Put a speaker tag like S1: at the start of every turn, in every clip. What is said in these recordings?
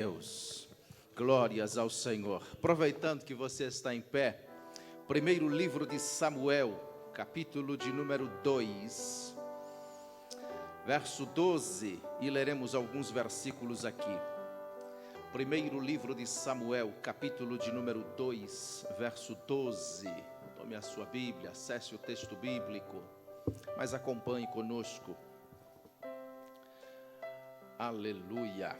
S1: Deus, glórias ao Senhor. Aproveitando que você está em pé, primeiro livro de Samuel, capítulo de número 2, verso 12, e leremos alguns versículos aqui. Primeiro livro de Samuel, capítulo de número 2, verso 12. Tome a sua Bíblia, acesse o texto bíblico, mas acompanhe conosco. Aleluia.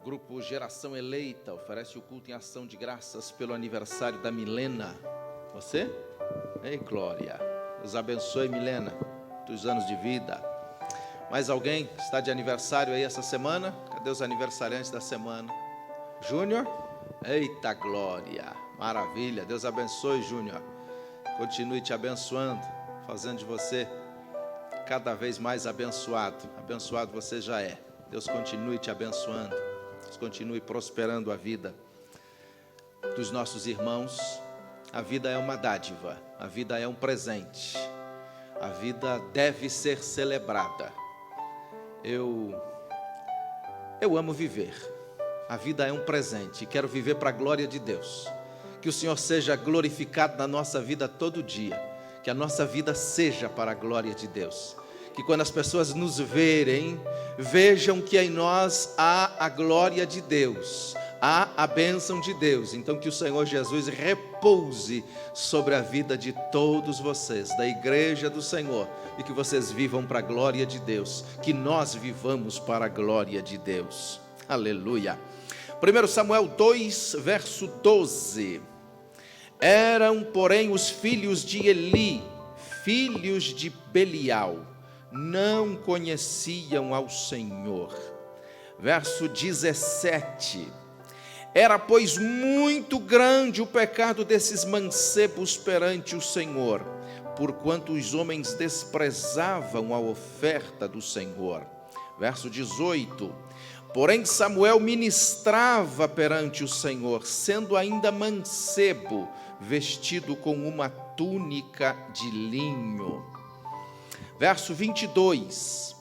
S1: Grupo Geração Eleita oferece o culto em ação de graças pelo aniversário da Milena. Você? Ei, glória. Deus abençoe, Milena, muitos anos de vida. Mais alguém está de aniversário aí essa semana? Cadê os aniversariantes da semana? Júnior? Eita, glória. Maravilha. Deus abençoe, Júnior. Continue te abençoando, fazendo de você cada vez mais abençoado. Abençoado você já é. Deus continue te abençoando. Deus continue prosperando a vida dos nossos irmãos. A vida é uma dádiva. A vida é um presente. A vida deve ser celebrada. Eu amo viver. A vida é um presente. E quero viver para a glória de Deus. Que o Senhor seja glorificado na nossa vida todo dia. Que a nossa vida seja para a glória de Deus. Que quando as pessoas nos verem, vejam que em nós há a glória de Deus, há a bênção de Deus. Então que o Senhor Jesus repouse sobre a vida de todos vocês, da igreja do Senhor, e que vocês vivam para a glória de Deus, que nós vivamos para a glória de Deus. Aleluia. 1 Samuel 2, verso 12. Eram, porém, os filhos de Eli, filhos de Belial, não conheciam ao Senhor. Verso 17. Era, pois, muito grande o pecado desses mancebos perante o Senhor, porquanto os homens desprezavam a oferta do Senhor. Verso 18. Porém Samuel ministrava perante o Senhor, sendo ainda mancebo, vestido com uma túnica de linho. Verso 22.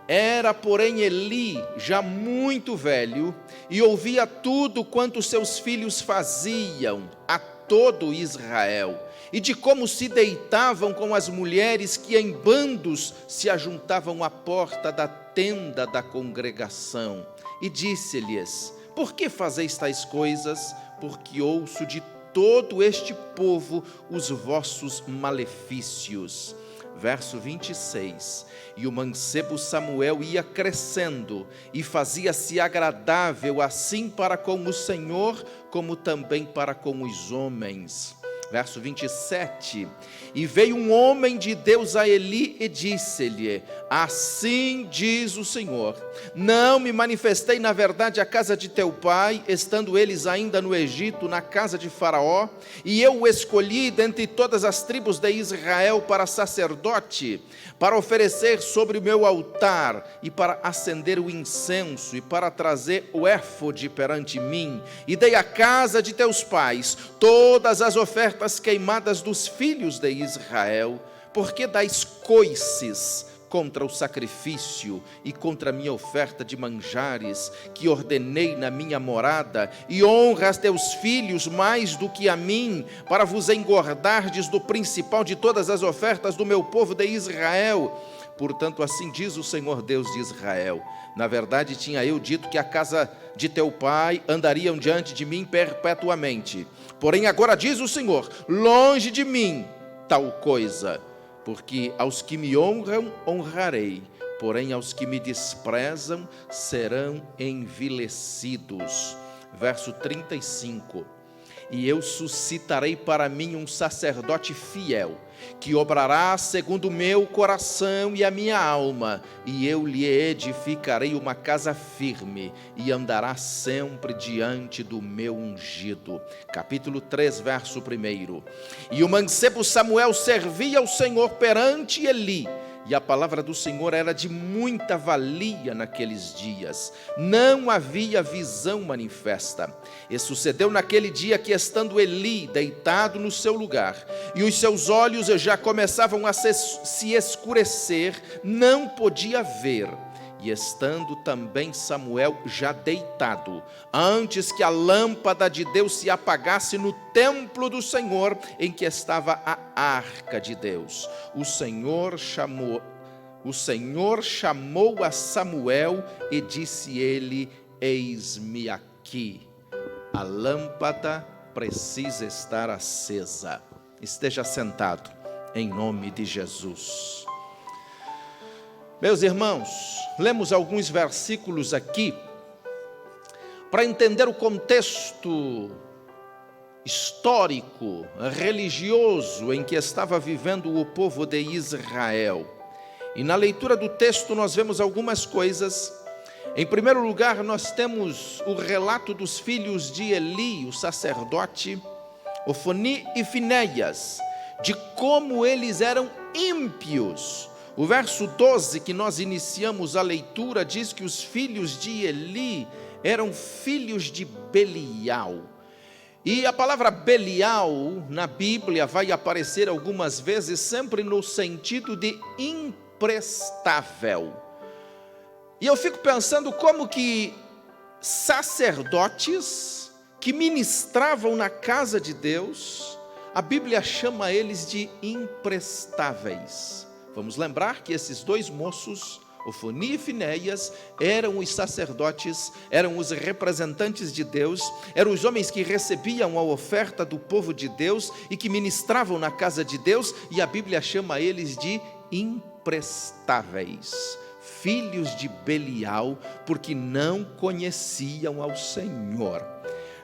S1: Era, porém, Eli já muito velho, e ouvia tudo quanto seus filhos faziam a todo Israel, e de como se deitavam com as mulheres que em bandos se ajuntavam à porta da tenda da congregação. E disse-lhes: por que fazeis tais coisas? Porque ouço de todo este povo os vossos malefícios. Verso 26. E o mancebo Samuel ia crescendo e fazia-se agradável assim para com o Senhor, como também para com os homens. Verso 27. E veio um homem de Deus a Eli e disse-lhe: assim diz o Senhor, não me manifestei na verdade à casa de teu pai, estando eles ainda no Egito, na casa de Faraó, e eu o escolhi dentre todas as tribos de Israel para sacerdote, para oferecer sobre o meu altar, e para acender o incenso, e para trazer o éfode perante mim, e dei à casa de teus pais todas as ofertas queimadas dos filhos de Israel. Porque dais coices contra o sacrifício e contra a minha oferta de manjares, que ordenei na minha morada, e honras teus filhos mais do que a mim, para vos engordardes do principal de todas as ofertas do meu povo de Israel? Portanto, assim diz o Senhor Deus de Israel: na verdade tinha eu dito que a casa de teu pai andariam diante de mim perpetuamente. Porém agora diz o Senhor: longe de mim tal coisa, porque aos que me honram, honrarei, porém aos que me desprezam, serão envilecidos. Verso 35. E eu suscitarei para mim um sacerdote fiel, que obrará segundo o meu coração e a minha alma, e eu lhe edificarei uma casa firme, e andará sempre diante do meu ungido. Capítulo 3, verso 1. E o mancebo Samuel servia ao Senhor perante Eli, e a palavra do Senhor era de muita valia naqueles dias. Não havia visão manifesta. E sucedeu naquele dia que, estando Eli deitado no seu lugar, e os seus olhos já começavam a se escurecer, não podia ver. E estando também Samuel já deitado, antes que a lâmpada de Deus se apagasse no templo do Senhor, em que estava a arca de Deus, o Senhor chamou a Samuel e disse ele: eis-me aqui. A lâmpada precisa estar acesa. Esteja sentado, em nome de Jesus. Meus irmãos, lemos alguns versículos aqui para entender o contexto histórico, religioso em que estava vivendo o povo de Israel. E na leitura do texto nós vemos algumas coisas. Em primeiro lugar, nós temos o relato dos filhos de Eli, o sacerdote, Ofni e Finéias, de como eles eram ímpios. O verso 12 que nós iniciamos a leitura diz que os filhos de Eli eram filhos de Belial. E a palavra Belial na Bíblia vai aparecer algumas vezes sempre no sentido de imprestável. E eu fico pensando como que sacerdotes que ministravam na casa de Deus, a Bíblia chama eles de imprestáveis. Vamos lembrar que esses dois moços, Ofni e Finéias, eram os sacerdotes, eram os representantes de Deus, eram os homens que recebiam a oferta do povo de Deus e que ministravam na casa de Deus, e a Bíblia chama eles de imprestáveis, filhos de Belial, porque não conheciam ao Senhor.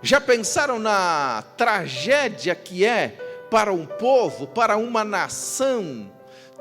S1: Já pensaram na tragédia que é para um povo, para uma nação,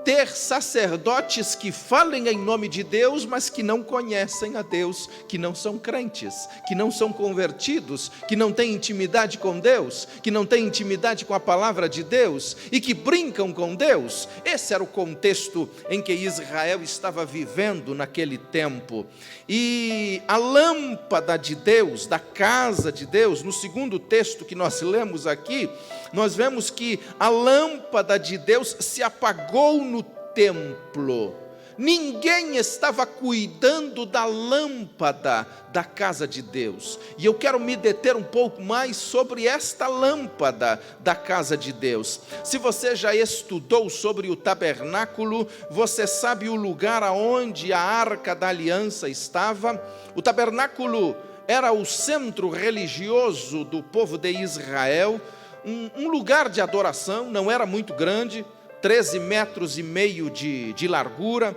S1: ter sacerdotes que falem em nome de Deus, mas que não conhecem a Deus, que não são crentes, que não são convertidos, que não têm intimidade com Deus, que não têm intimidade com a palavra de Deus e que brincam com Deus? Esse era o contexto em que Israel estava vivendo naquele tempo. E a lâmpada de Deus, da casa de Deus, no segundo texto que nós lemos aqui, nós vemos que a lâmpada de Deus se apagou no templo. Ninguém estava cuidando da lâmpada da casa de Deus. E eu quero me deter um pouco mais sobre esta lâmpada da casa de Deus. Se você já estudou sobre o tabernáculo, você sabe o lugar aonde a arca da aliança estava. O tabernáculo era o centro religioso do povo de Israel, um lugar de adoração, não era muito grande, 13,5 metros de largura,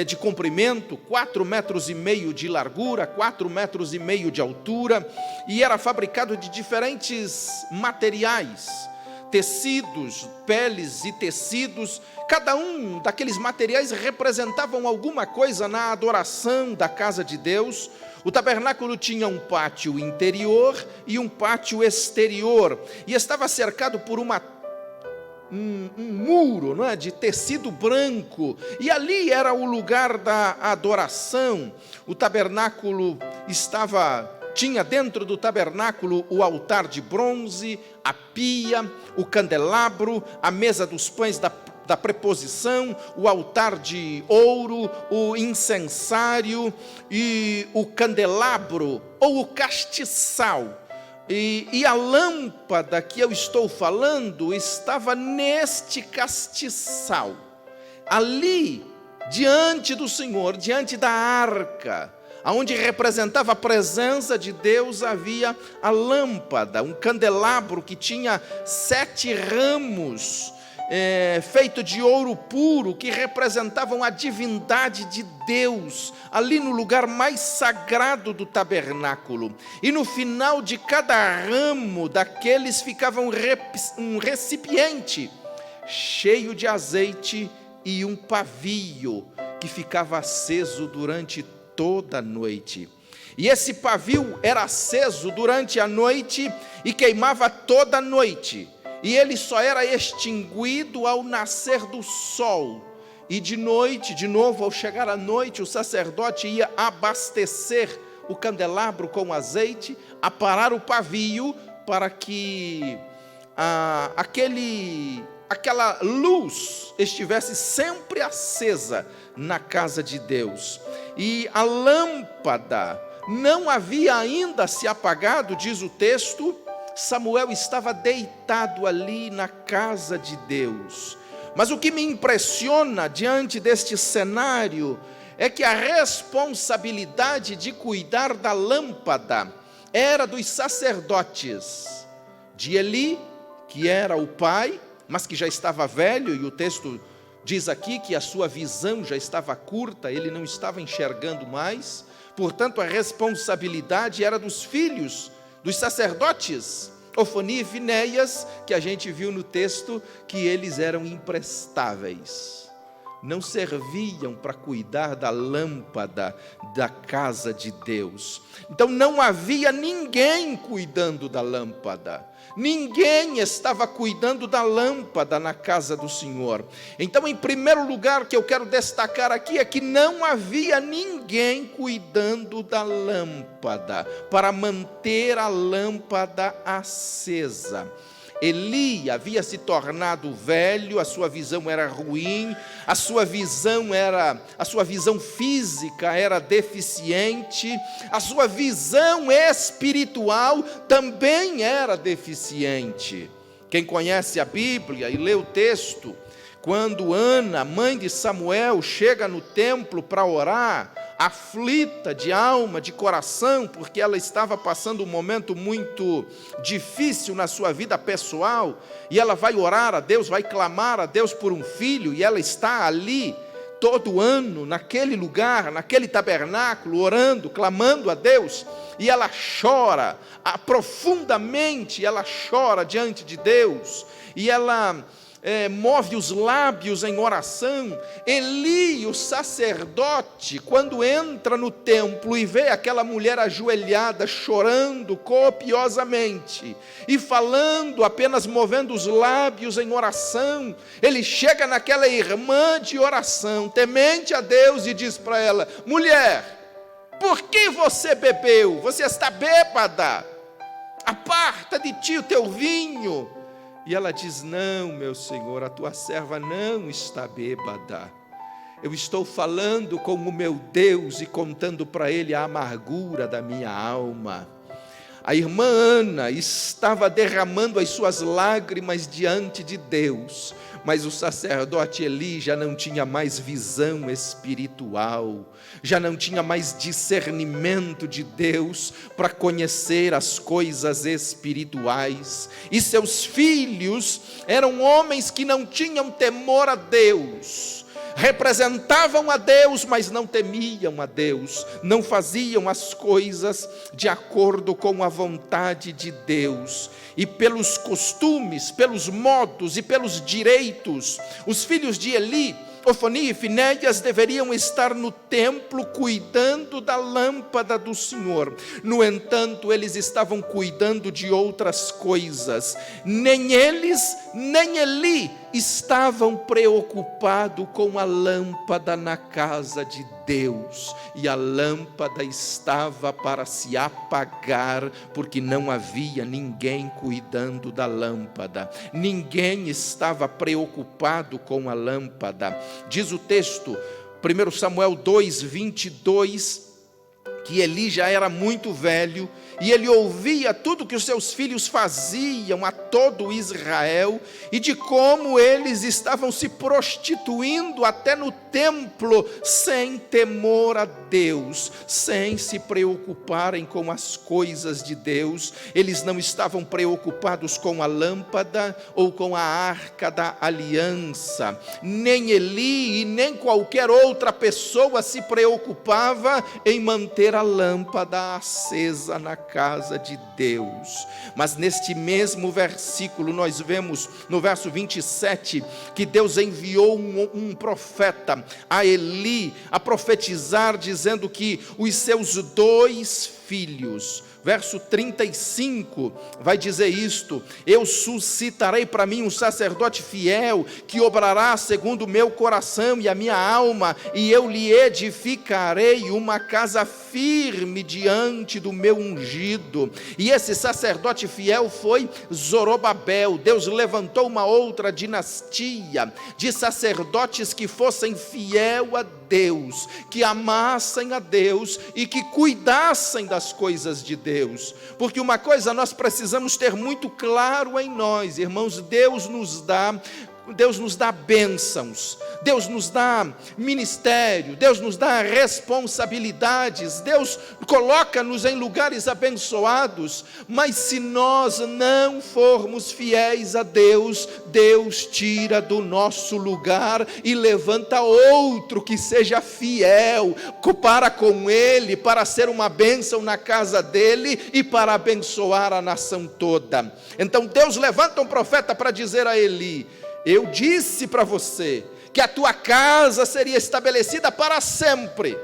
S1: de comprimento, 4,5 metros de largura, 4,5 metros de altura, e era fabricado de diferentes materiais, tecidos, peles e tecidos. Cada um daqueles materiais representavam alguma coisa na adoração da casa de Deus. O tabernáculo tinha um pátio interior e um pátio exterior, e estava cercado por um muro, não é, de tecido branco, e ali era o lugar da adoração. O tabernáculo tinha dentro do tabernáculo o altar de bronze, a pia, o candelabro, a mesa dos pães da preposição, o altar de ouro, o incensário e o candelabro ou o castiçal. E a lâmpada que eu estou falando estava neste castiçal, ali diante do Senhor, diante da arca, aonde representava a presença de Deus, havia a lâmpada, um candelabro que tinha 7 ramos, feito de ouro puro, que representavam a divindade de Deus, ali no lugar mais sagrado do tabernáculo. E no final de cada ramo daqueles ficava um recipiente cheio de azeite e um pavio que ficava aceso durante toda a noite. E esse pavio era aceso durante a noite e queimava toda a noite. E ele só era extinguido ao nascer do sol. E de noite, de novo, ao chegar a noite, o sacerdote ia abastecer o candelabro com azeite, aparar o pavio, para que aquele aquela luz estivesse sempre acesa na casa de Deus. E a lâmpada não havia ainda se apagado, diz o texto. Samuel estava deitado ali na casa de Deus. Mas o que me impressiona diante deste cenário é que a responsabilidade de cuidar da lâmpada era dos sacerdotes, de Eli, que era o pai, mas que já estava velho, e o texto diz aqui que a sua visão já estava curta, ele não estava enxergando mais. Portanto, a responsabilidade era dos filhos, dos sacerdotes, Ofni e Finéias, que a gente viu no texto que eles eram imprestáveis. Não serviam para cuidar da lâmpada da casa de Deus. Então não havia ninguém cuidando da lâmpada. Ninguém estava cuidando da lâmpada na casa do Senhor. Então, em primeiro lugar, que eu quero destacar aqui é que não havia ninguém cuidando da lâmpada, para manter a lâmpada acesa. Eli havia se tornado velho, a sua visão era ruim, a sua visão física era deficiente, a sua visão espiritual também era deficiente. Quem conhece a Bíblia e lê o texto, quando Ana, mãe de Samuel, chega no templo para orar, aflita de alma, de coração, porque ela estava passando um momento muito difícil na sua vida pessoal, e ela vai orar a Deus, vai clamar a Deus por um filho, e ela está ali todo ano, naquele lugar, naquele tabernáculo, orando, clamando a Deus, e ela chora, profundamente ela chora diante de Deus, e ela move os lábios em oração. Eli, o sacerdote, quando entra no templo e vê aquela mulher ajoelhada, chorando copiosamente, e falando, apenas movendo os lábios em oração, ele chega naquela irmã de oração, temente a Deus, e diz para ela: mulher, por que você bebeu? Você está bêbada, aparta de ti o teu vinho. E ela diz: não, meu Senhor, a tua serva não está bêbada. Eu estou falando com o meu Deus e contando para Ele a amargura da minha alma. A irmã Ana estava derramando as suas lágrimas diante de Deus, mas o sacerdote Eli já não tinha mais visão espiritual, já não tinha mais discernimento de Deus para conhecer as coisas espirituais, e seus filhos eram homens que não tinham temor a Deus, representavam a Deus, mas não temiam a Deus, não faziam as coisas de acordo com a vontade de Deus, e pelos costumes, pelos modos e pelos direitos, os filhos de Eli, Ofni e Finéias, deveriam estar no templo cuidando da lâmpada do Senhor. No entanto, eles estavam cuidando de outras coisas. Nem eles, nem Eli estavam preocupados com a lâmpada na casa de Deus. E a lâmpada estava para se apagar, porque não havia ninguém cuidando da lâmpada. Ninguém estava preocupado com a lâmpada. Diz o texto, 1 Samuel 2:22, que Eli já era muito velho, e ele ouvia tudo que os seus filhos faziam a todo Israel, e de como eles estavam se prostituindo até no templo, sem temor a Deus, sem se preocuparem com as coisas de Deus. Eles não estavam preocupados com a lâmpada ou com a arca da aliança. Nem Eli e nem qualquer outra pessoa se preocupava em manter a lâmpada acesa na casa de Deus. Mas neste mesmo versículo nós vemos no verso 27 que Deus enviou um profeta a Eli a profetizar, dizendo que os seus 2 filhos. Verso 35 vai dizer isto: eu suscitarei para mim um sacerdote fiel, que obrará segundo o meu coração e a minha alma, e eu lhe edificarei uma casa firme diante do meu ungido. E esse sacerdote fiel foi Zorobabel. Deus levantou uma outra dinastia de sacerdotes que fossem fiel a Deus, que amassem a Deus e que cuidassem das coisas de Deus. Porque uma coisa nós precisamos ter muito claro em nós, irmãos: Deus nos dá bênçãos, Deus nos dá ministério, Deus nos dá responsabilidades, Deus coloca-nos em lugares abençoados, mas se nós não formos fiéis a Deus, Deus tira do nosso lugar e levanta outro que seja fiel para com Ele, para ser uma bênção na casa dele e para abençoar a nação toda. Então Deus levanta um profeta para dizer a Eli: eu disse para você que a tua casa seria estabelecida para sempre,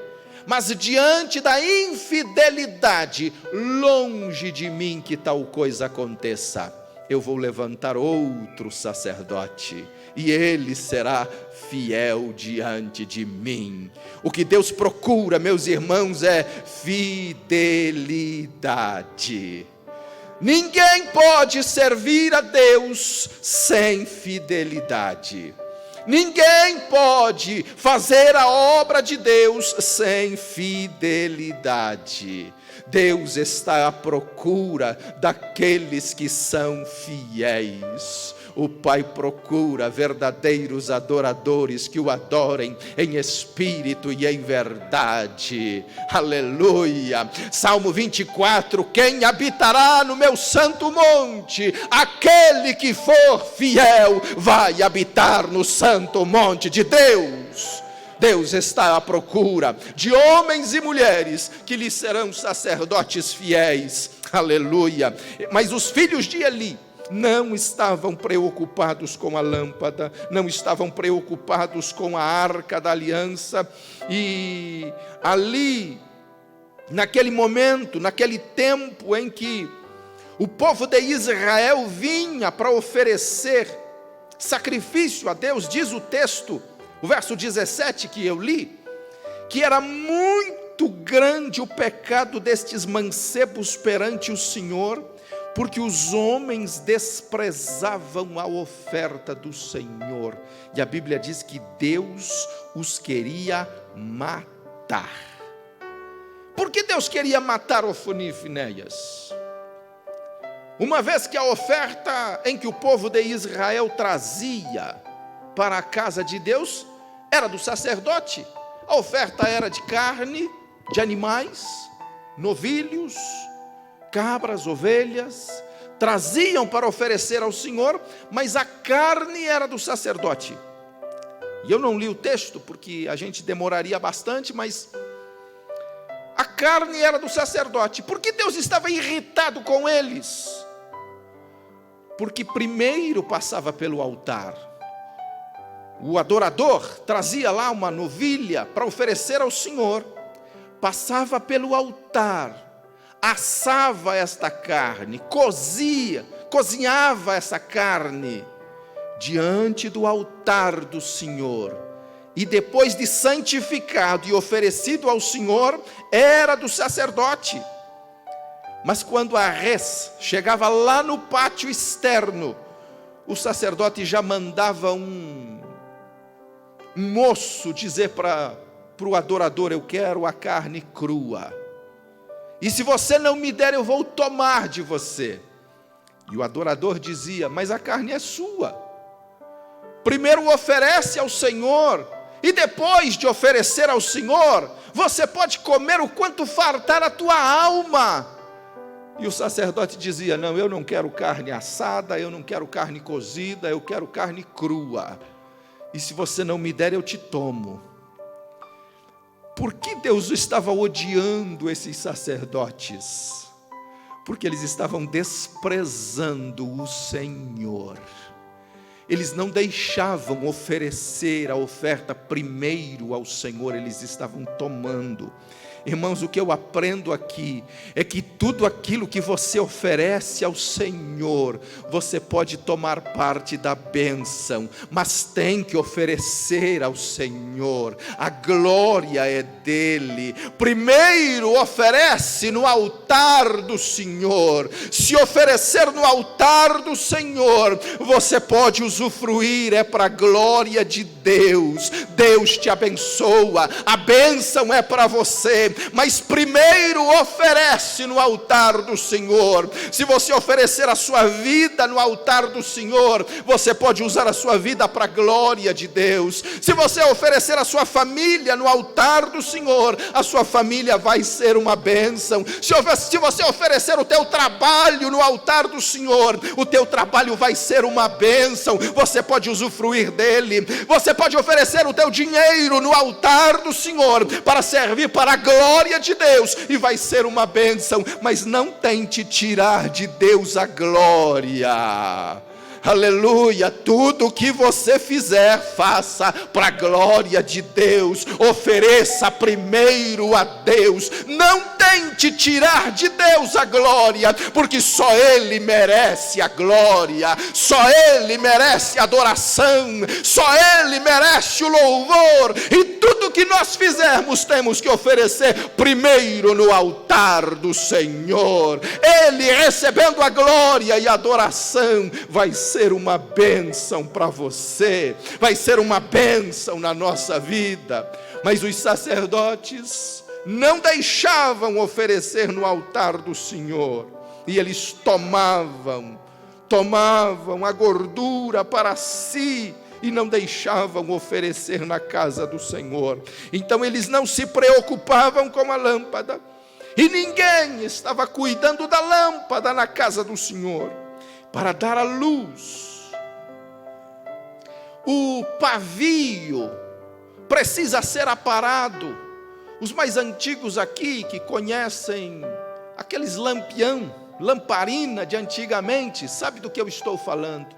S1: mas diante da infidelidade, longe de mim que tal coisa aconteça. Eu vou levantar outro sacerdote, e ele será fiel diante de mim. O que Deus procura, meus irmãos, é fidelidade. Ninguém pode servir a Deus sem fidelidade. Ninguém pode fazer a obra de Deus sem fidelidade. Deus está à procura daqueles que são fiéis. O Pai procura verdadeiros adoradores que o adorem em espírito e em verdade. Aleluia. Salmo 24: quem habitará no meu santo monte? Aquele que for fiel vai habitar no santo monte de Deus. Deus está à procura de homens e mulheres que lhe serão sacerdotes fiéis. Aleluia. Mas os filhos de Eli não estavam preocupados com a lâmpada, não estavam preocupados com a arca da aliança. E ali, naquele momento, naquele tempo em que o povo de Israel vinha para oferecer sacrifício a Deus, diz o texto, o verso 17 que eu li, que era muito grande o pecado destes mancebos perante o Senhor, porque os homens desprezavam a oferta do Senhor, e a Bíblia diz que Deus os queria matar. Por que Deus queria matar Ofni e Finéias? Uma vez que a oferta em que o povo de Israel trazia para a casa de Deus era do sacerdote, a oferta era de carne, de animais, novilhos, cabras, ovelhas, traziam para oferecer ao Senhor, mas a carne era do sacerdote. E eu não li o texto porque a gente demoraria bastante, mas a carne era do sacerdote. Por que Deus estava irritado com eles? Porque primeiro passava pelo altar. O adorador trazia lá uma novilha para oferecer ao Senhor, passava pelo altar, assava esta carne, cozinhava essa carne diante do altar do Senhor, e depois de santificado e oferecido ao Senhor, era do sacerdote. Mas quando a res chegava lá no pátio externo, o sacerdote já mandava um moço dizer para o adorador: eu quero a carne crua, e se você não me der, eu vou tomar de você. E o adorador dizia: mas a carne é sua. Primeiro oferece ao Senhor, e depois de oferecer ao Senhor, você pode comer o quanto fartar a tua alma. E o sacerdote dizia: não, eu não quero carne assada, eu não quero carne cozida, eu quero carne crua. E se você não me der, eu te tomo. Por que Deus estava odiando esses sacerdotes? Porque eles estavam desprezando o Senhor. Eles não deixavam oferecer a oferta primeiro ao Senhor, eles estavam tomando. Irmãos, o que eu aprendo aqui é que tudo aquilo que você oferece ao Senhor, você pode tomar parte da bênção, mas tem que oferecer ao Senhor. A glória é dele. Primeiro oferece no altar do Senhor. Se oferecer no altar do Senhor, você pode usufruir, é para a glória de Deus. Deus te abençoa, a bênção é para você, mas primeiro oferece no altar do Senhor. Se você oferecer a sua vida no altar do Senhor, você pode usar a sua vida para a glória de Deus. Se você oferecer a sua família no altar do Senhor, a sua família vai ser uma bênção. Se você oferecer o teu trabalho no altar do Senhor, o teu trabalho vai ser uma bênção, você pode usufruir dele. Você pode oferecer o teu dinheiro no altar do Senhor, para servir para a glória de Deus, e vai ser uma bênção, mas não tente tirar de Deus a glória. Aleluia, tudo que você fizer, faça para a glória de Deus, ofereça primeiro a Deus, não tente tirar de Deus a glória, porque só Ele merece a glória, só Ele merece a adoração, só Ele merece o louvor, e tudo que nós fizermos, temos que oferecer primeiro no altar do Senhor. Ele recebendo a glória e a adoração, vai ser uma bênção para você, vai ser uma bênção na nossa vida. Mas os sacerdotes não deixavam oferecer no altar do Senhor, e eles tomavam a gordura para si, e não deixavam oferecer na casa do Senhor. Então eles não se preocupavam com a lâmpada, e ninguém estava cuidando da lâmpada na casa do Senhor, para dar a luz. O pavio precisa ser aparado. Os mais antigos aqui, que conhecem aqueles lamparina de antigamente, sabe do que eu estou falando.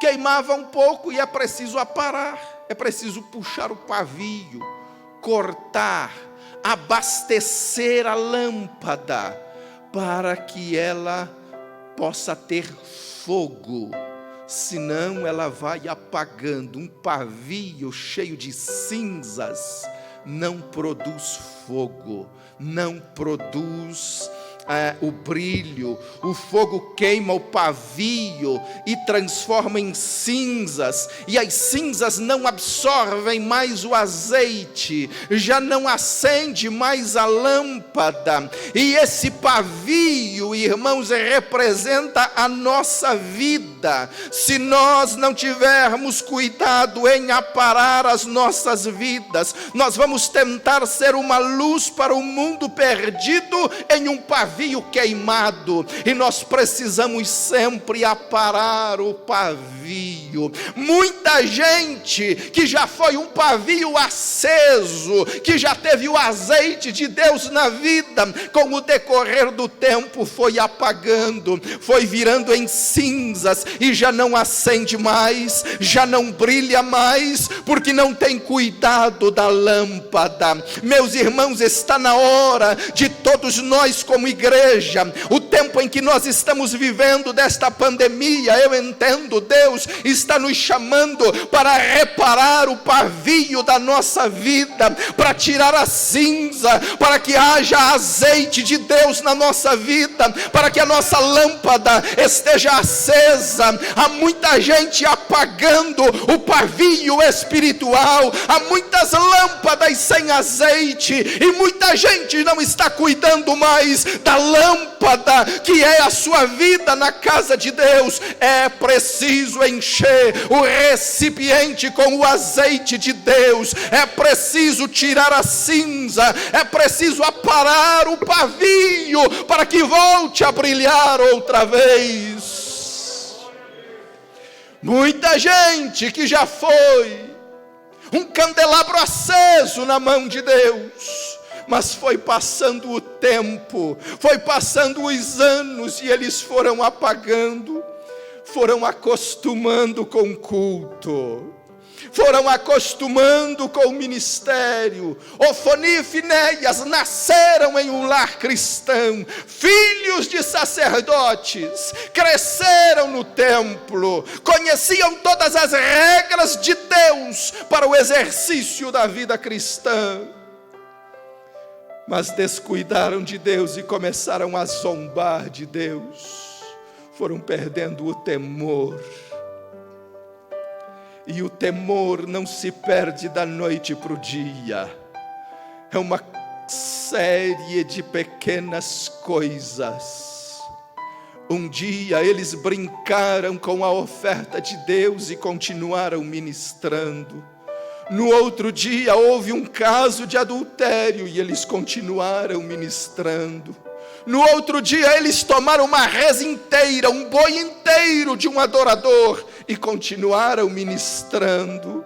S1: Queimava um pouco e é preciso aparar, é preciso puxar o pavio, cortar, abastecer a lâmpada, para que ela possa ter fogo, senão ela vai apagando. Um pavio cheio de cinzas não produz fogo, não produz o brilho. O fogo queima o pavio e transforma em cinzas, e as cinzas não absorvem mais o azeite, já não acende mais a lâmpada. E esse pavio, irmãos, representa a nossa vida. Se nós não tivermos cuidado em aparar as nossas vidas, nós vamos tentar ser uma luz para o mundo perdido em um pavio queimado, e nós precisamos sempre aparar o pavio. Muita gente que já foi um pavio aceso, que já teve o azeite de Deus na vida, com o decorrer do tempo foi apagando, foi virando em cinzas, e já não acende mais, já não brilha mais, porque não tem cuidado da lâmpada. Meus irmãos, está na hora de todos nós, como igreja, o tempo em que nós estamos vivendo desta pandemia, eu entendo, Deus está nos chamando para reparar o pavio da nossa vida, para tirar a cinza, para que haja azeite de Deus na nossa vida, para que a nossa lâmpada esteja acesa. Há muita gente apagando o pavio espiritual, há muitas lâmpadas sem azeite, e muita gente não está cuidando mais da lâmpada que é a sua vida na casa de Deus. É preciso encher o recipiente com o azeite de Deus, é preciso tirar a cinza, é preciso aparar o pavio, para que volte a brilhar outra vez. Muita gente que já foi um candelabro aceso na mão de Deus, mas foi passando o tempo, foi passando os anos, e eles foram apagando, foram acostumando com o culto, foram acostumando com o ministério. Ofni e Finéias nasceram em um lar cristão, filhos de sacerdotes, cresceram no templo, conheciam todas as regras de Deus para o exercício da vida cristã. Mas descuidaram de Deus e começaram a zombar de Deus. Foram perdendo o temor. E o temor não se perde da noite para o dia. É uma série de pequenas coisas. Um dia eles brincaram com a oferta de Deus e continuaram ministrando. No outro dia houve um caso de adultério e eles continuaram ministrando. No outro dia eles tomaram uma res inteira, um boi inteiro de um adorador e continuaram ministrando.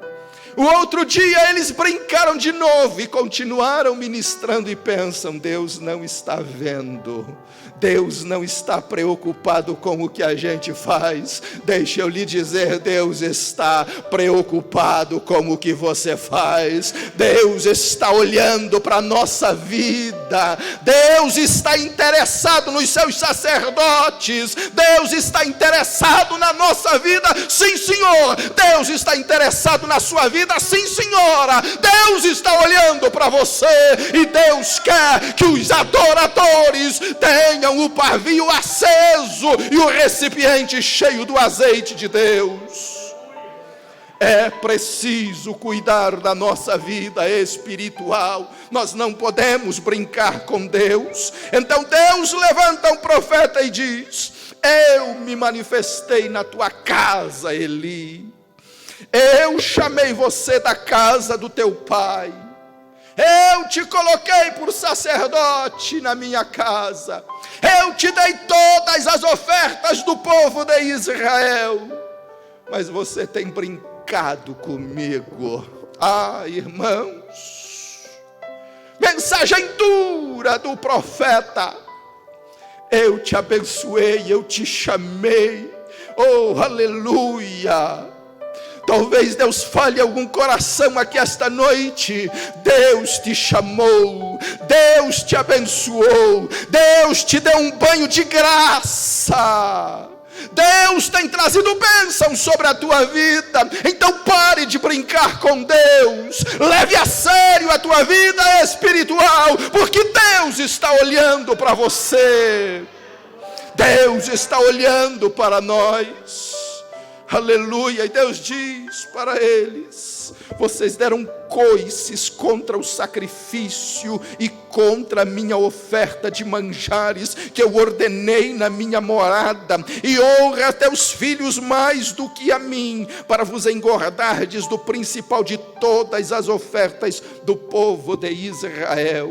S1: O outro dia eles brincaram de novo e continuaram ministrando e pensam: Deus não está vendo, Deus não está preocupado com o que a gente faz. Deixa eu lhe dizer, Deus está preocupado com o que você faz. Deus está olhando para a nossa vida. Deus está interessado nos seus sacerdotes. Deus está interessado na nossa vida, sim senhor. Deus está interessado na sua vida, sim senhora. Deus está olhando para você e Deus quer que os adoradores tenham o pavio aceso e o recipiente cheio do azeite de Deus. É preciso cuidar da nossa vida espiritual. Nós não podemos brincar com Deus. Então Deus levanta um profeta e diz: eu me manifestei na tua casa, Eli. Eu chamei você da casa do teu pai. Eu te coloquei por sacerdote na minha casa. Eu te dei todas as ofertas do povo de Israel. Mas você tem brincado comigo. Ah, irmãos, mensagem dura do profeta. Eu te abençoei, eu te chamei. Oh, aleluia. Talvez Deus fale algum coração aqui esta noite. Deus te chamou, Deus te abençoou, Deus te deu um banho de graça. Deus tem trazido bênção sobre a tua vida. Então pare de brincar com Deus. Leve a sério a tua vida espiritual, porque Deus está olhando para você. Deus está olhando para nós. Aleluia. E Deus diz para eles: vocês deram coices contra o sacrifício e contra a minha oferta de manjares que eu ordenei na minha morada, e honra a teus filhos mais do que a mim, para vos engordardes do principal de todas as ofertas do povo de Israel.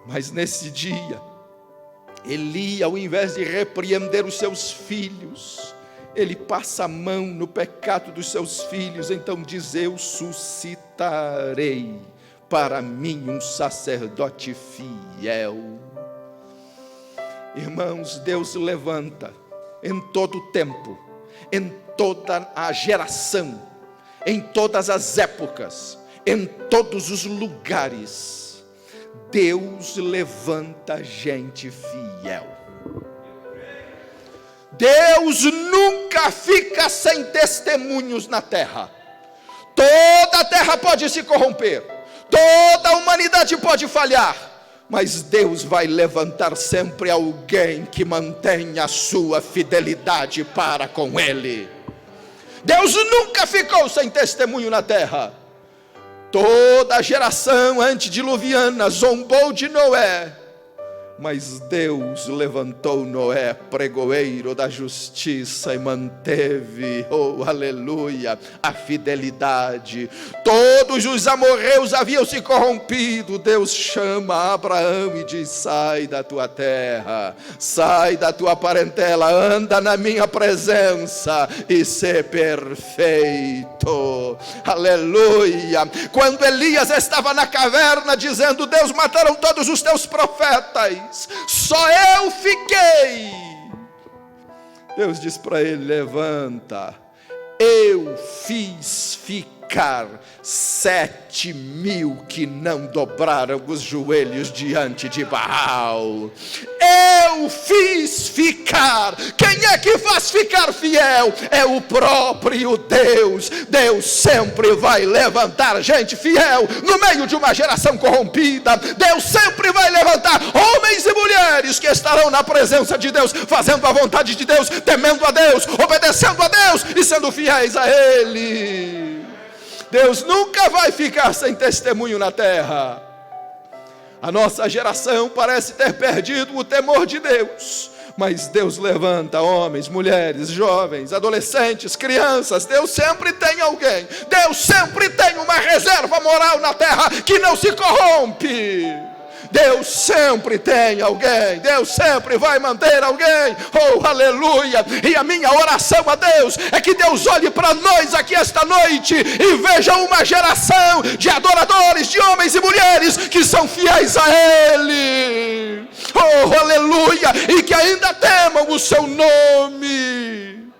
S1: Mas nesse dia, Eli, ao invés de repreender os seus filhos, ele passa a mão no pecado dos seus filhos. Então diz: eu suscitarei para mim um sacerdote fiel. Irmãos, Deus levanta em todo o tempo, em toda a geração, em todas as épocas, em todos os lugares. Deus levanta gente fiel. Deus nunca fica sem testemunhos na terra. Toda a terra pode se corromper, toda a humanidade pode falhar, mas Deus vai levantar sempre alguém que mantenha a sua fidelidade para com Ele. Deus nunca ficou sem testemunho na terra. Toda a geração antediluviana zombou de Noé, mas Deus levantou Noé, pregoeiro da justiça, e manteve, oh aleluia, a fidelidade. Todos os amorreus haviam se corrompido. Deus chama Abraão e diz: sai da tua terra, sai da tua parentela, anda na minha presença e ser perfeito. Aleluia. Quando Elias estava na caverna dizendo: Deus, mataram todos os teus profetas, só eu fiquei. Deus diz para ele: levanta, eu fiz ficar 7.000 que não dobraram os joelhos diante de Baal. Eu fiz ficar. Quem é que faz ficar fiel? É o próprio Deus. Deus sempre vai levantar gente fiel no meio de uma geração corrompida. Deus sempre vai levantar homens e mulheres que estarão na presença de Deus, fazendo a vontade de Deus, temendo a Deus, obedecendo a Deus e sendo fiéis a Ele. Deus nunca vai ficar sem testemunho na terra. A nossa geração parece ter perdido o temor de Deus, mas Deus levanta homens, mulheres, jovens, adolescentes, crianças. Deus sempre tem alguém. Deus sempre tem uma reserva moral na terra que não se corrompe. Deus sempre tem alguém, Deus sempre vai manter alguém. Oh, aleluia! E a minha oração a Deus é que Deus olhe para nós aqui esta noite e veja uma geração de adoradores, de homens e mulheres que são fiéis a Ele. Oh, aleluia! E que ainda temam o seu nome.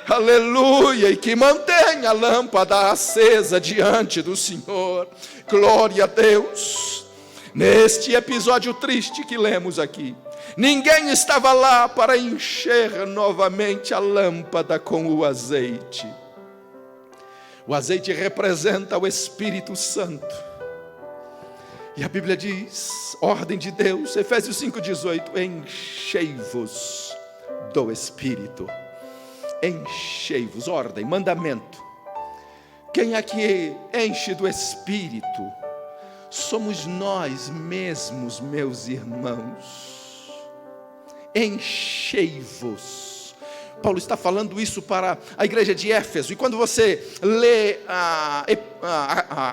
S1: Aleluia! E que mantenha a lâmpada acesa diante do Senhor. Glória a Deus. Neste episódio triste que lemos aqui, ninguém estava lá para encher novamente a lâmpada com o azeite. O azeite representa o Espírito Santo. E a Bíblia diz, ordem de Deus, Efésios 5,18, enchei-vos do Espírito. Enchei-vos, ordem, mandamento. Quem é que enche do Espírito? Somos nós mesmos, meus irmãos. Enchei-vos. Paulo está falando isso para a igreja de Éfeso. E quando você lê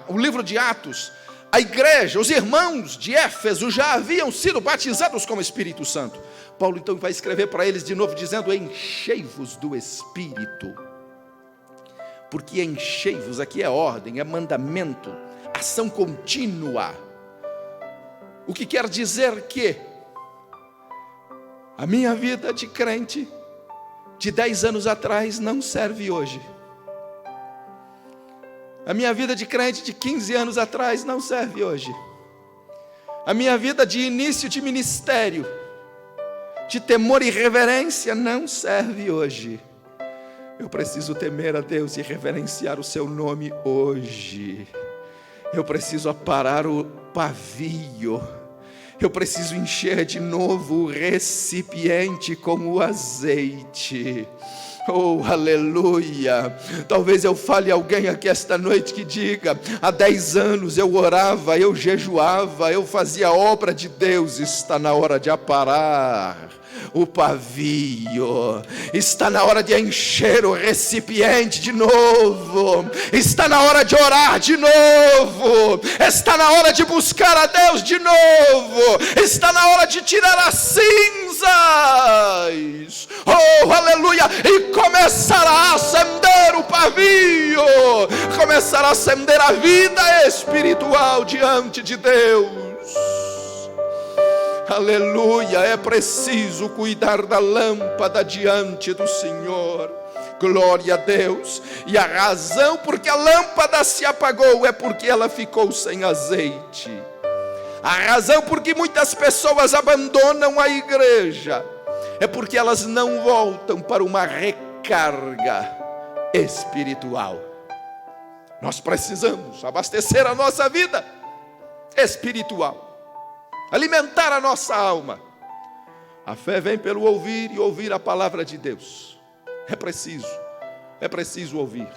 S1: o livro de Atos, a igreja, os irmãos de Éfeso já haviam sido batizados com o Espírito Santo. Paulo então vai escrever para eles de novo dizendo, enchei-vos do Espírito. Porque enchei-vos aqui é ordem, é mandamento, ação contínua. O que quer dizer que a minha vida de crente de 10 anos atrás não serve hoje. A minha vida de crente de 15 anos atrás não serve hoje. A minha vida de início de ministério, de temor e reverência, não serve hoje. Eu preciso temer a Deus e reverenciar o seu nome hoje. Eu preciso aparar o pavio. Eu preciso encher de novo o recipiente com o azeite. Oh, aleluia. Talvez eu fale a alguém aqui esta noite que diga, há 10 anos eu orava, eu jejuava, eu fazia a obra de Deus. Está na hora de aparar o pavio, está na hora de encher o recipiente de novo, está na hora de orar de novo, está na hora de buscar a Deus de novo, está na hora de tirar as cinzas, oh aleluia, e começar a acender o pavio, começar a acender a vida espiritual diante de Deus. Aleluia, é preciso cuidar da lâmpada diante do Senhor. Glória a Deus. E a razão porque a lâmpada se apagou é porque ela ficou sem azeite. A razão porque muitas pessoas abandonam a igreja é porque elas não voltam para uma recarga espiritual. Nós precisamos abastecer a nossa vida espiritual, alimentar a nossa alma. A fé vem pelo ouvir e ouvir a palavra de Deus. É preciso ouvir,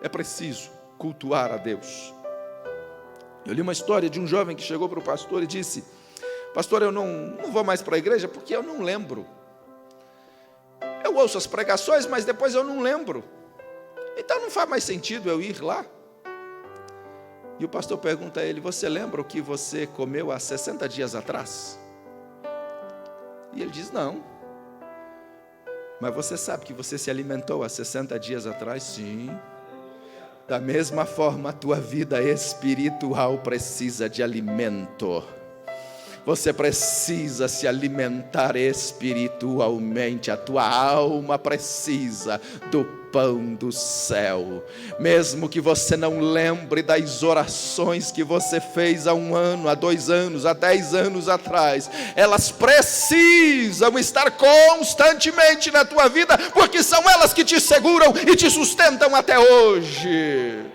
S1: é preciso cultuar a Deus. Eu li uma história de um jovem que chegou para o pastor e disse, pastor, eu não vou mais para a igreja porque eu não lembro. Eu ouço as pregações, mas depois eu não lembro. Então não faz mais sentido eu ir lá. E o pastor pergunta a ele, você lembra o que você comeu há 60 dias atrás? E ele diz, não. Mas você sabe que você se alimentou há 60 dias atrás? Sim. Da mesma forma, a tua vida espiritual precisa de alimento. Você precisa se alimentar espiritualmente. A tua alma precisa do pão do céu. Mesmo que você não lembre das orações que você fez há 1 ano, há 2 anos, há 10 anos atrás, elas precisam estar constantemente na tua vida, porque são elas que te seguram e te sustentam até hoje.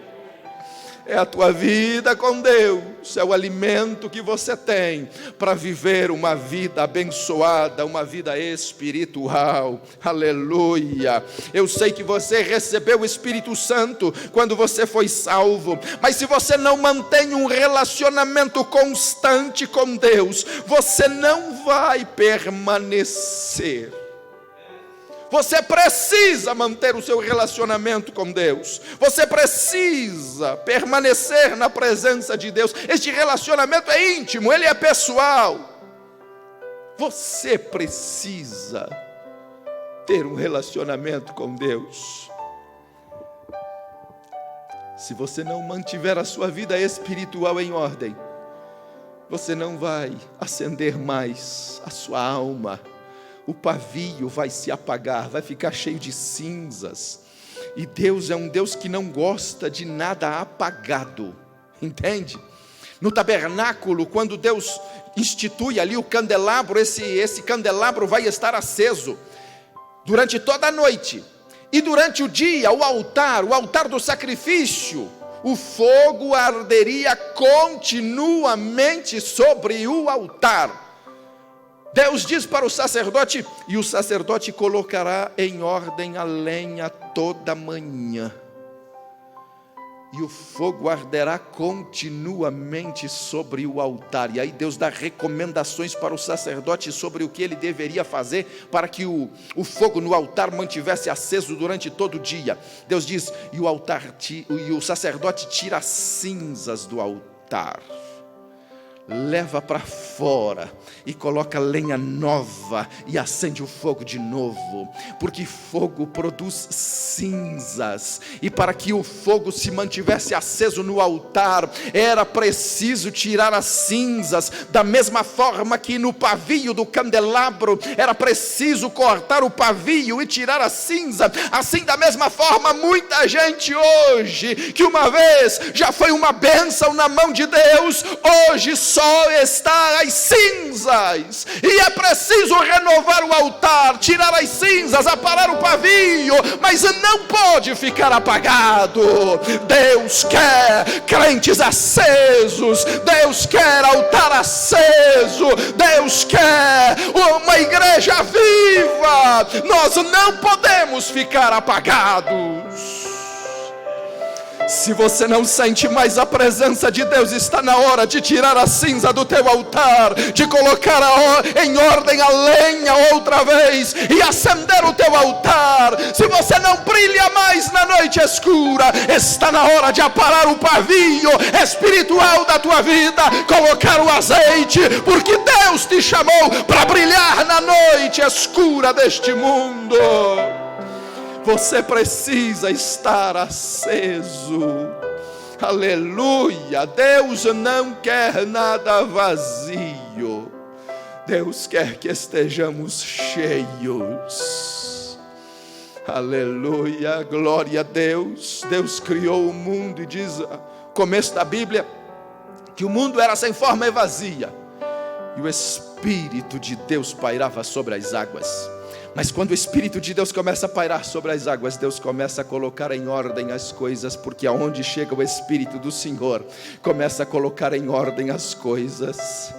S1: É a tua vida com Deus, é o alimento que você tem para viver uma vida abençoada, uma vida espiritual. Aleluia. Eu sei que você recebeu o Espírito Santo quando você foi salvo, mas se você não mantém um relacionamento constante com Deus, você não vai permanecer. Você precisa manter o seu relacionamento com Deus. Você precisa permanecer na presença de Deus. Este relacionamento é íntimo, ele é pessoal. Você precisa ter um relacionamento com Deus. Se você não mantiver a sua vida espiritual em ordem, você não vai acender mais a sua alma. O pavio vai se apagar, vai ficar cheio de cinzas. E Deus é um Deus que não gosta de nada apagado, entende? No tabernáculo, quando Deus institui ali o candelabro, esse candelabro vai estar aceso durante toda a noite. E durante o dia, o altar do sacrifício, o fogo arderia continuamente sobre o altar. Deus diz para o sacerdote, e o sacerdote colocará em ordem a lenha toda manhã, e o fogo arderá continuamente sobre o altar. E aí Deus dá recomendações para o sacerdote sobre o que ele deveria fazer para que o fogo no altar mantivesse aceso durante todo o dia. Deus diz, e o sacerdote tira as cinzas do altar, leva para fora e coloca lenha nova e acende o fogo de novo, porque fogo produz cinzas, e para que o fogo se mantivesse aceso no altar, era preciso tirar as cinzas, da mesma forma que no pavio do candelabro, era preciso cortar o pavio e tirar a cinza. Assim, da mesma forma, muita gente hoje, que uma vez já foi uma bênção na mão de Deus, hoje só está as cinzas, e é preciso renovar o altar, tirar as cinzas, aparar o pavio, mas não pode ficar apagado. Deus quer crentes acesos, Deus quer altar aceso, Deus quer uma igreja viva. Nós não podemos ficar apagados. Se você não sente mais a presença de Deus, está na hora de tirar a cinza do teu altar, de colocar em ordem a lenha outra vez e acender o teu altar. Se você não brilha mais na noite escura, está na hora de aparar o pavio espiritual da tua vida, colocar o azeite, porque Deus te chamou para brilhar na noite escura deste mundo. Você precisa estar aceso. Aleluia. Deus não quer nada vazio. Deus quer que estejamos cheios. Aleluia. Glória a Deus. Deus criou o mundo e diz, no começo da Bíblia, que o mundo era sem forma e vazia, e o Espírito de Deus pairava sobre as águas. Mas quando o Espírito de Deus começa a pairar sobre as águas, Deus começa a colocar em ordem as coisas, porque aonde chega o Espírito do Senhor, começa a colocar em ordem as coisas.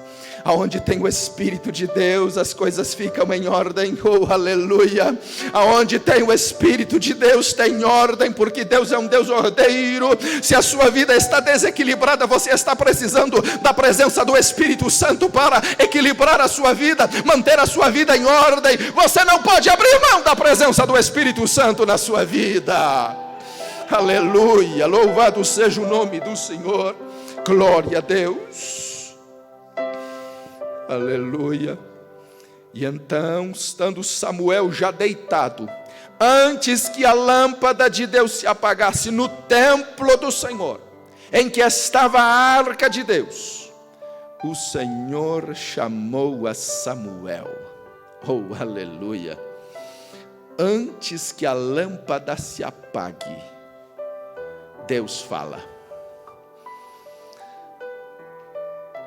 S1: Aonde tem o Espírito de Deus, as coisas ficam em ordem. Oh, aleluia. Aonde tem o Espírito de Deus, tem ordem, porque Deus é um Deus ordeiro. Se a sua vida está desequilibrada, você está precisando da presença do Espírito Santo para equilibrar a sua vida, manter a sua vida em ordem. Você não pode abrir mão da presença do Espírito Santo na sua vida. Aleluia. Louvado seja o nome do Senhor. Glória a Deus. Aleluia. E então, estando Samuel já deitado, antes que a lâmpada de Deus se apagasse no templo do Senhor, em que estava a arca de Deus, o Senhor chamou a Samuel. Oh, aleluia! Antes que a lâmpada se apague, Deus fala.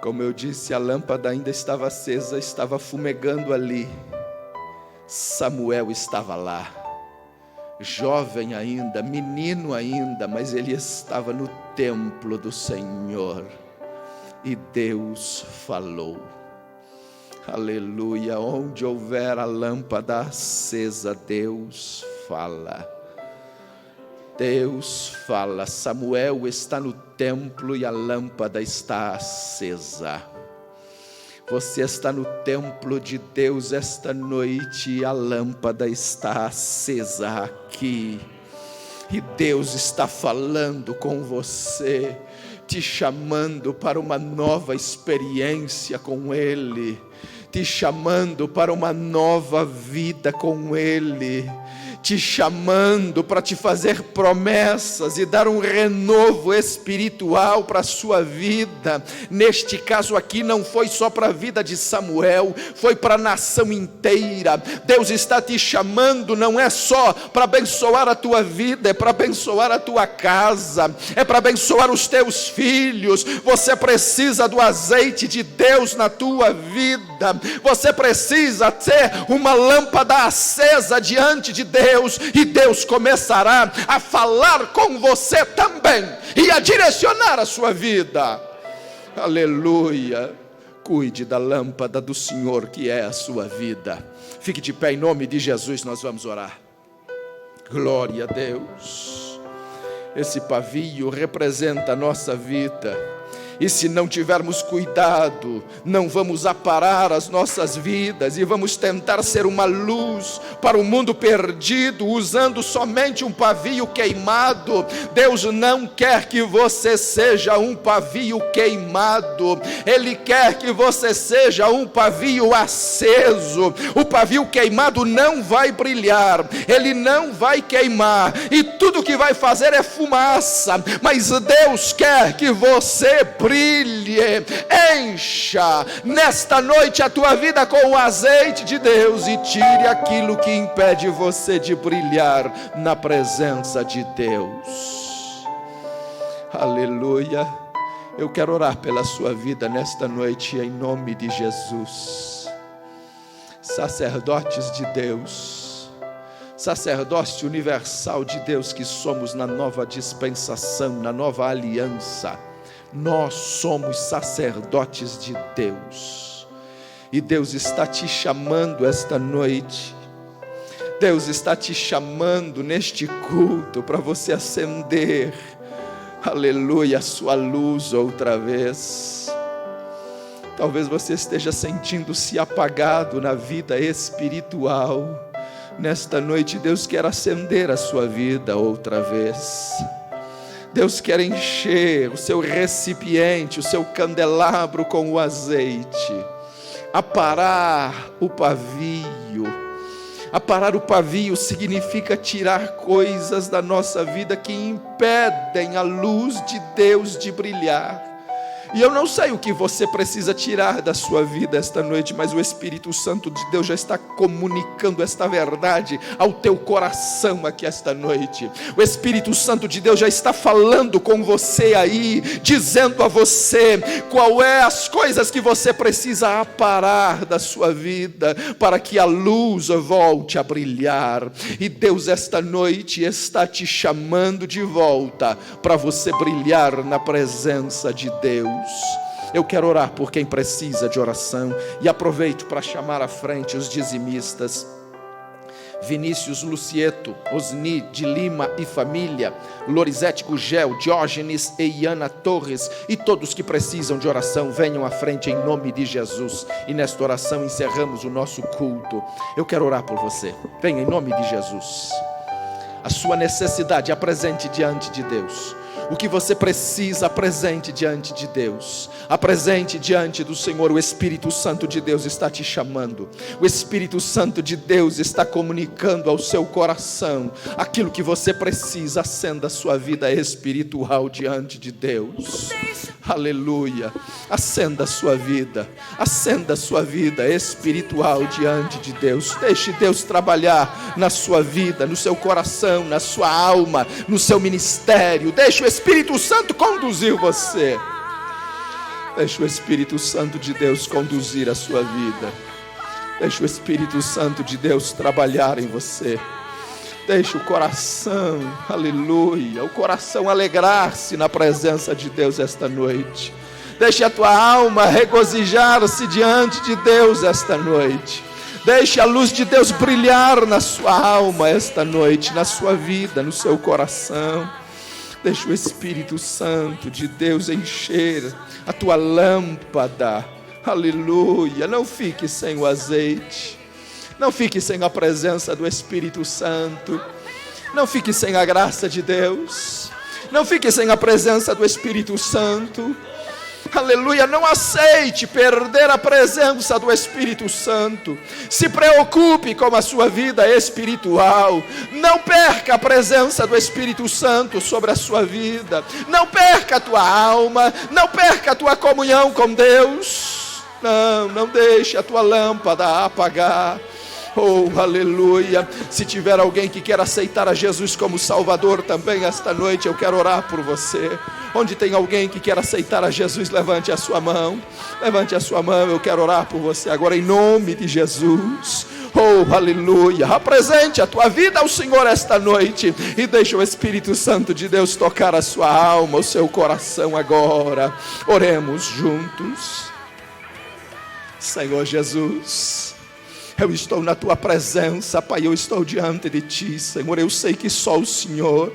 S1: Como eu disse, a lâmpada ainda estava acesa, estava fumegando ali. Samuel estava lá, jovem ainda, menino ainda, mas ele estava no templo do Senhor. E Deus falou. Aleluia, onde houver a lâmpada acesa, Deus fala. Deus fala. Samuel está no templo e a lâmpada está acesa. Você está no templo de Deus esta noite e a lâmpada está acesa aqui. E Deus está falando com você, te chamando para uma nova experiência com Ele, te chamando para uma nova vida com Ele, te chamando para te fazer promessas e dar um renovo espiritual para a sua vida. Neste caso aqui não foi só para a vida de Samuel, foi para a nação inteira. Deus está te chamando, não é só para abençoar a tua vida, é para abençoar a tua casa, é para abençoar os teus filhos. Você precisa do azeite de Deus na tua vida, você precisa ter uma lâmpada acesa diante de Deus, e Deus começará a falar com você também, e a direcionar a sua vida. Aleluia. Cuide da lâmpada do Senhor, que é a sua vida. Fique de pé em nome de Jesus, nós vamos orar. Glória a Deus. Esse pavio representa a nossa vida, e se não tivermos cuidado, não vamos aparar as nossas vidas, e vamos tentar ser uma luz para o mundo perdido, usando somente um pavio queimado. Deus não quer que você seja um pavio queimado, Ele quer que você seja um pavio aceso. O pavio queimado não vai brilhar, ele não vai queimar, e tudo que vai fazer é fumaça. Mas Deus quer que você brilhe, encha nesta noite a tua vida com o azeite de Deus, e tire aquilo que impede você de brilhar na presença de Deus. Aleluia. Eu quero orar pela sua vida nesta noite em nome de Jesus. Sacerdotes de Deus, sacerdócio universal de Deus que somos na nova dispensação, na nova aliança, nós somos sacerdotes de Deus, e Deus está te chamando esta noite. Deus está te chamando neste culto para você acender, aleluia, a sua luz outra vez. Talvez você esteja sentindo-se apagado na vida espiritual. Nesta noite Deus quer acender a sua vida outra vez. Deus quer encher o seu recipiente, o seu candelabro com o azeite. Aparar o pavio. Aparar o pavio significa tirar coisas da nossa vida que impedem a luz de Deus de brilhar. E eu não sei o que você precisa tirar da sua vida esta noite, mas o Espírito Santo de Deus já está comunicando esta verdade ao teu coração aqui esta noite. O Espírito Santo de Deus já está falando com você aí, dizendo a você qual é as coisas que você precisa aparar da sua vida, para que a luz volte a brilhar. E Deus esta noite está te chamando de volta, para você brilhar na presença de Deus. Eu quero orar por quem precisa de oração, e aproveito para chamar à frente os dizimistas: Vinícius Lucieto, Osni de Lima e família, Lorizete Gugel, Diógenes e Iana Torres, e todos que precisam de oração, venham à frente em nome de Jesus. E nesta oração encerramos o nosso culto. Eu quero orar por você. Venha em nome de Jesus. A sua necessidade apresente diante de Deus. O que você precisa, apresente diante de Deus. Apresente diante do Senhor. O Espírito Santo de Deus está te chamando. O Espírito Santo de Deus está comunicando ao seu coração aquilo que você precisa. Acenda a sua vida espiritual diante de Deus. Aleluia. Acenda a sua vida. Acenda a sua vida espiritual diante de Deus. Deixe Deus trabalhar na sua vida, no seu coração, na sua alma, no seu ministério. Deixe o Espírito Santo conduzir você. Deixe o Espírito Santo de Deus conduzir a sua vida. Deixe o Espírito Santo de Deus trabalhar em você. Deixe o coração, aleluia, o coração alegrar-se na presença de Deus esta noite. Deixe a tua alma regozijar-se diante de Deus esta noite. Deixe a luz de Deus brilhar na sua alma esta noite, na sua vida, no seu coração. Deixe o Espírito Santo de Deus encher a tua lâmpada. Aleluia. Não fique sem o azeite. Não fique sem a presença do Espírito Santo. Não fique sem a graça de Deus. Não fique sem a presença do Espírito Santo. Aleluia, não aceite perder a presença do Espírito Santo. Se preocupe com a sua vida espiritual. Não perca a presença do Espírito Santo sobre a sua vida. Não perca a tua alma. Não perca a tua comunhão com Deus. Não deixe a tua lâmpada apagar. Oh, aleluia. Se tiver alguém que quer aceitar a Jesus como Salvador também esta noite, eu quero orar por você. Onde tem alguém que quer aceitar a Jesus, levante a sua mão. Levante a sua mão, eu quero orar por você agora em nome de Jesus. Oh, aleluia. Apresente a tua vida ao Senhor esta noite e deixe o Espírito Santo de Deus tocar a sua alma, o seu coração agora. Oremos juntos. Senhor Jesus, eu estou na tua presença, Pai, eu estou diante de ti, Senhor. Eu sei que só o Senhor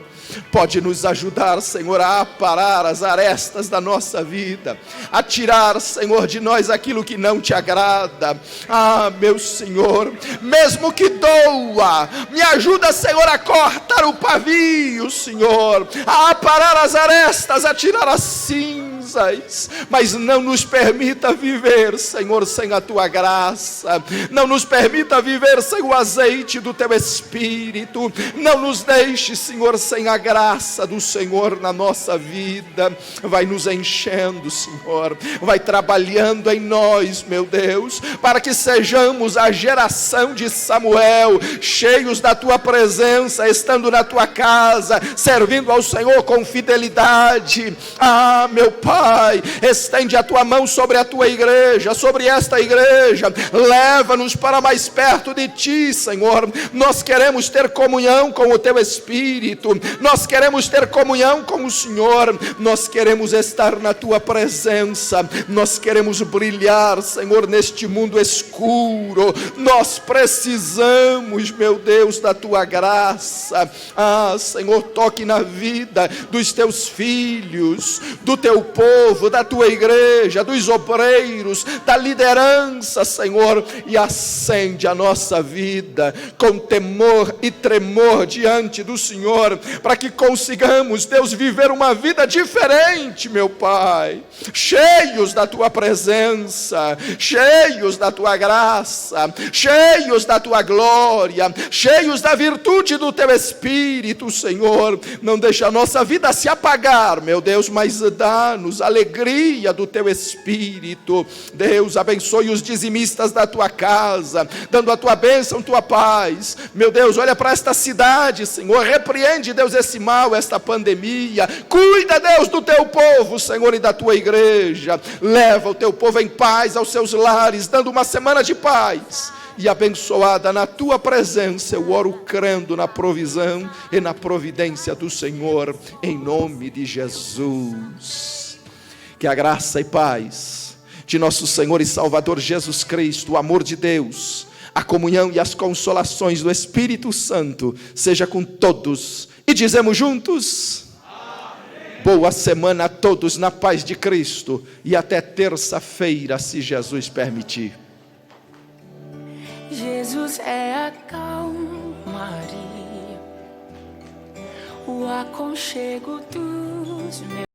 S1: pode nos ajudar, Senhor, a aparar as arestas da nossa vida, a tirar, Senhor, de nós aquilo que não te agrada. Ah, meu Senhor, mesmo que doa, me ajuda, Senhor, a cortar o pavio, Senhor, a aparar as arestas, a tirar as cinzas, mas não nos permita viver, Senhor, sem a tua graça. Não nos permita viver sem o azeite do teu Espírito. Não nos deixe, Senhor, sem a graça do Senhor na nossa vida. Vai nos enchendo, Senhor, vai trabalhando em nós, meu Deus, para que sejamos a geração de Samuel, cheios da tua presença, estando na tua casa, servindo ao Senhor com fidelidade. Ah, meu Pai, estende a tua mão sobre a tua igreja, sobre esta igreja, leva-nos para mais perto de ti, Senhor. Nós queremos ter comunhão com o teu Espírito, nós queremos ter comunhão com o Senhor, nós queremos estar na tua presença, nós queremos brilhar, Senhor, neste mundo escuro. Nós precisamos, meu Deus, da tua graça. Ah, Senhor, toque na vida dos teus filhos, do teu povo, da tua igreja, dos obreiros, da liderança, Senhor, e acende a nossa vida com temor e tremor diante do Senhor, para que consigamos, Deus, viver uma vida diferente, meu Pai, cheios da tua presença, cheios da tua graça, cheios da tua glória, cheios da virtude do teu Espírito, Senhor. Não deixa a nossa vida se apagar, meu Deus, mas dá-nos alegria do teu Espírito. Deus, abençoe os dizimistas da tua casa, dando a tua bênção, tua paz. Meu Deus, olha para esta cidade, Senhor, repreende, Deus, esse mal, esta pandemia. Cuida, Deus, do teu povo, Senhor, e da tua igreja. Leva o teu povo em paz aos seus lares, dando uma semana de paz e abençoada na tua presença. Eu oro crendo na provisão e na providência do Senhor, em nome de Jesus. Que a graça e paz de nosso Senhor e Salvador Jesus Cristo, o amor de Deus, a comunhão e as consolações do Espírito Santo seja com todos. E dizemos juntos: amém. Boa semana a todos na paz de Cristo e até terça-feira, se Jesus permitir.
S2: Jesus é a calmaria, o aconchego dos meus